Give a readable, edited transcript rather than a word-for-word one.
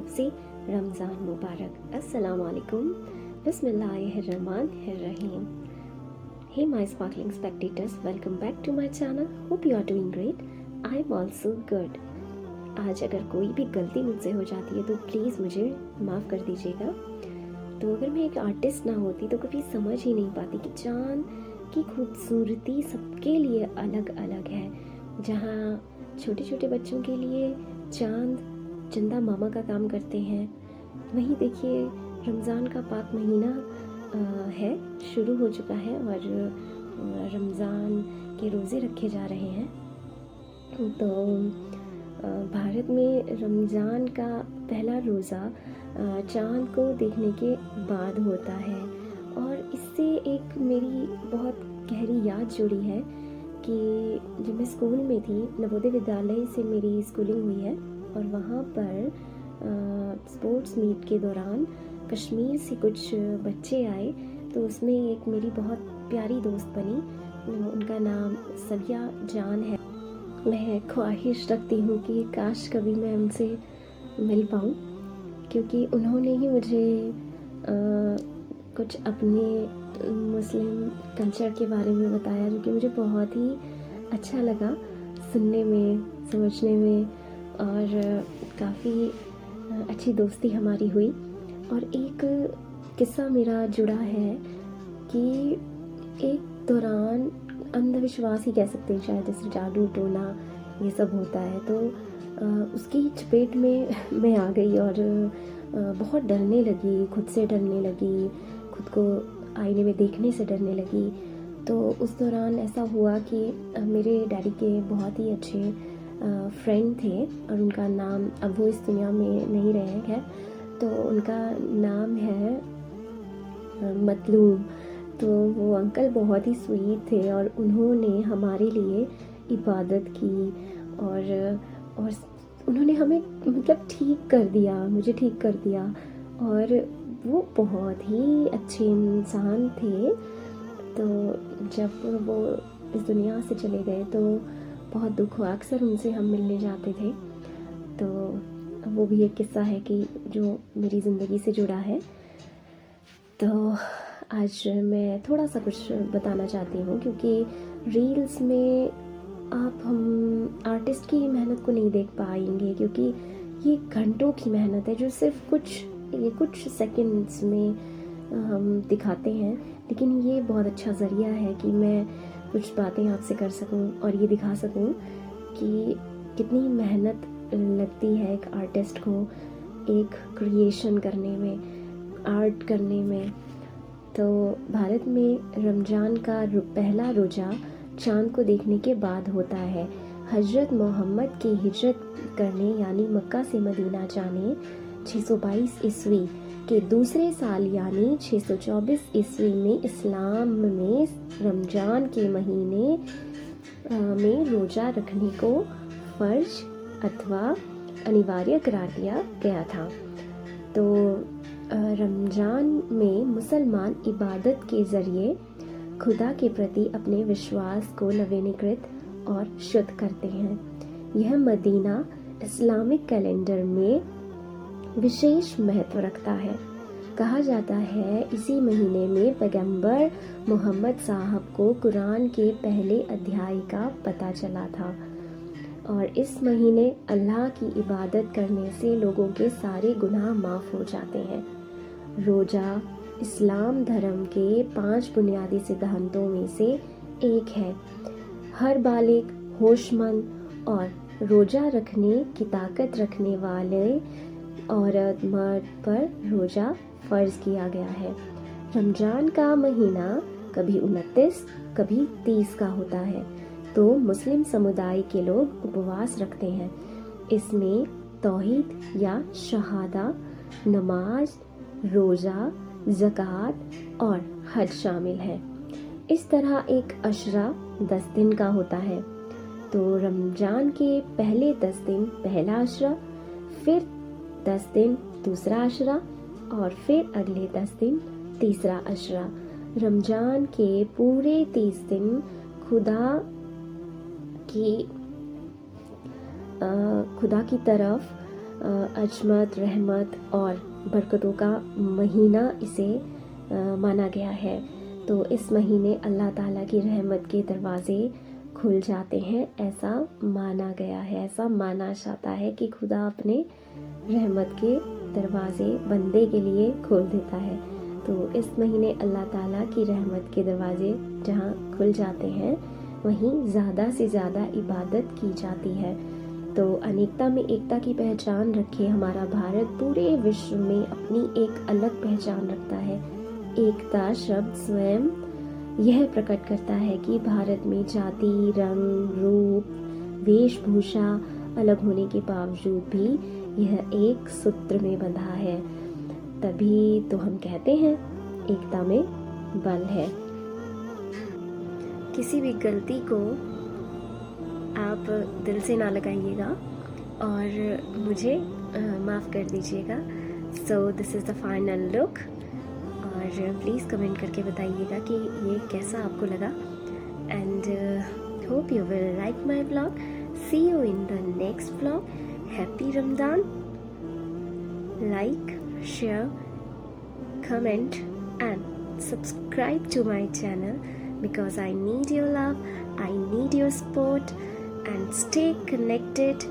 तरफ से रमज़ान मुबारक। अस्सलाम वालेकुम, बिस्मिल्लाहिर्रहमानिर्रहीम। Hey my sparkling spectators, welcome back to my channel. Hope you are doing great. I am also good. आज अगर कोई भी गलती मुझसे हो जाती है तो प्लीज़ मुझे माफ़ कर दीजिएगा। तो अगर मैं एक आर्टिस्ट ना होती तो कभी समझ ही नहीं पाती कि चाँद की खूबसूरती सबके लिए अलग अलग है। जहाँ छोटे छोटे बच्चों के लिए चाँद चंदा मामा का काम करते हैं, वहीं देखिए रमज़ान का पाक महीना है, शुरू हो चुका है और रमज़ान के रोज़े रखे जा रहे हैं। तो भारत में रमज़ान का पहला रोज़ा चाँद को देखने के बाद होता है और इससे एक मेरी बहुत गहरी याद जुड़ी है कि जब मैं स्कूल में थी, नवोदय विद्यालय से मेरी स्कूलिंग हुई है और वहाँ पर स्पोर्ट्स मीट के दौरान कश्मीर से कुछ बच्चे आए, तो उसमें एक मेरी बहुत प्यारी दोस्त बनी। उनका नाम सबिया जान है। मैं ख्वाहिश रखती हूँ कि काश कभी मैं उनसे मिल पाऊँ, क्योंकि उन्होंने ही मुझे कुछ अपने मुस्लिम कल्चर के बारे में बताया, जो कि मुझे बहुत ही अच्छा लगा सुनने में, समझने में, और काफ़ी अच्छी दोस्ती हमारी हुई। और एक किस्सा मेरा जुड़ा है कि एक दौरान अंधविश्वास ही कह सकते हैं शायद, जैसे जादू टोना ये सब होता है, तो उसकी चपेट में मैं आ गई और बहुत डरने लगी, खुद से डरने लगी, खुद को आईने में देखने से डरने लगी। तो उस दौरान ऐसा हुआ कि मेरे डैडी के बहुत ही अच्छे फ्रेंड थे और उनका नाम, अब वो इस दुनिया में नहीं रहे हैं, खैर, तो उनका नाम है मतलूम। तो वो अंकल बहुत ही स्वीट थे और उन्होंने हमारे लिए इबादत की और उन्होंने हमें मतलब ठीक कर दिया, मुझे ठीक कर दिया। और वो बहुत ही अच्छे इंसान थे। तो जब वो इस दुनिया से चले गए तो बहुत दुख हुआ। अक्सर उनसे हम मिलने जाते थे, तो वो भी एक किस्सा है कि जो मेरी ज़िंदगी से जुड़ा है। तो आज मैं थोड़ा सा कुछ बताना चाहती हूँ, क्योंकि रील्स में आप हम आर्टिस्ट की मेहनत को नहीं देख पाएंगे, क्योंकि ये घंटों की मेहनत है जो सिर्फ कुछ सेकंड्स में हम दिखाते हैं। लेकिन ये बहुत अच्छा ज़रिया है कि मैं कुछ बातें आपसे कर सकूं और ये दिखा सकूं कि कितनी मेहनत लगती है एक आर्टिस्ट को एक क्रिएशन करने में, आर्ट करने में। तो भारत में रमज़ान का पहला रोज़ा चाँद को देखने के बाद होता है। हज़रत मोहम्मद की हिजरत करने यानी मक्का से मदीना जाने 622 ईस्वी के दूसरे साल यानी 624 ईस्वी में इस्लाम में रमज़ान के महीने में रोज़ा रखने को फ़र्ज अथवा अनिवार्य करार दिया गया था। तो रमज़ान में मुसलमान इबादत के ज़रिए खुदा के प्रति अपने विश्वास को नवीनीकृत और शुद्ध करते हैं। यह मदीना इस्लामिक कैलेंडर में विशेष महत्व रखता है। कहा जाता है इसी महीने में पैगंबर मोहम्मद साहब को कुरान के पहले अध्याय का पता चला था और इस महीने अल्लाह की इबादत करने से लोगों के सारे गुनाह माफ़ हो जाते हैं। रोज़ा इस्लाम धर्म के 5 बुनियादी सिद्धांतों में से एक है। हर बालिग, होशमंद और रोज़ा रखने की ताकत रखने वाले औरत मर्द पर रोज़ा फ़र्ज़ किया गया है। रमज़ान का महीना कभी 29, कभी 30 का होता है, तो मुस्लिम समुदाय के लोग उपवास रखते हैं। इसमें तौहीद या शहादा, नमाज, रोज़ा, ज़कात और हज शामिल है। इस तरह एक अशरा 10 दिन का होता है। तो रमज़ान के पहले 10 दिन पहला अशरा, फिर 10 दिन दूसरा अशरा और फिर अगले 10 दिन तीसरा अशरा। रमज़ान के पूरे 30 दिन खुदा की तरफ अजमत, रहमत और बरकतों का महीना इसे माना गया है। तो इस महीने अल्लाह ताला की रहमत के दरवाज़े खुल जाते हैं, ऐसा माना गया है, ऐसा माना जाता है कि खुदा अपने रहमत के दरवाज़े बंदे के लिए खोल देता है। तो इस महीने अल्लाह ताला की रहमत के दरवाज़े जहाँ खुल जाते हैं वहीं ज़्यादा से ज़्यादा इबादत की जाती है। तो अनेकता में एकता की पहचान रखे हमारा भारत पूरे विश्व में अपनी एक अलग पहचान रखता है। एकता शब्द स्वयं यह प्रकट करता है कि भारत में जाति, रंग, रूप, वेशभूषा अलग होने के बावजूद भी यह एक सूत्र में बंधा है। तभी तो हम कहते हैं एकता में बल है। किसी भी गलती को आप दिल से ना लगाइएगा और मुझे माफ़ कर दीजिएगा। So this is the final look और प्लीज़ कमेंट करके बताइएगा कि ये कैसा आपको लगा। And hope you will like my vlog. See you in the next vlog. Happy Ramzan. Like, share, comment and subscribe to my channel because I need your love, I need your support, and stay connected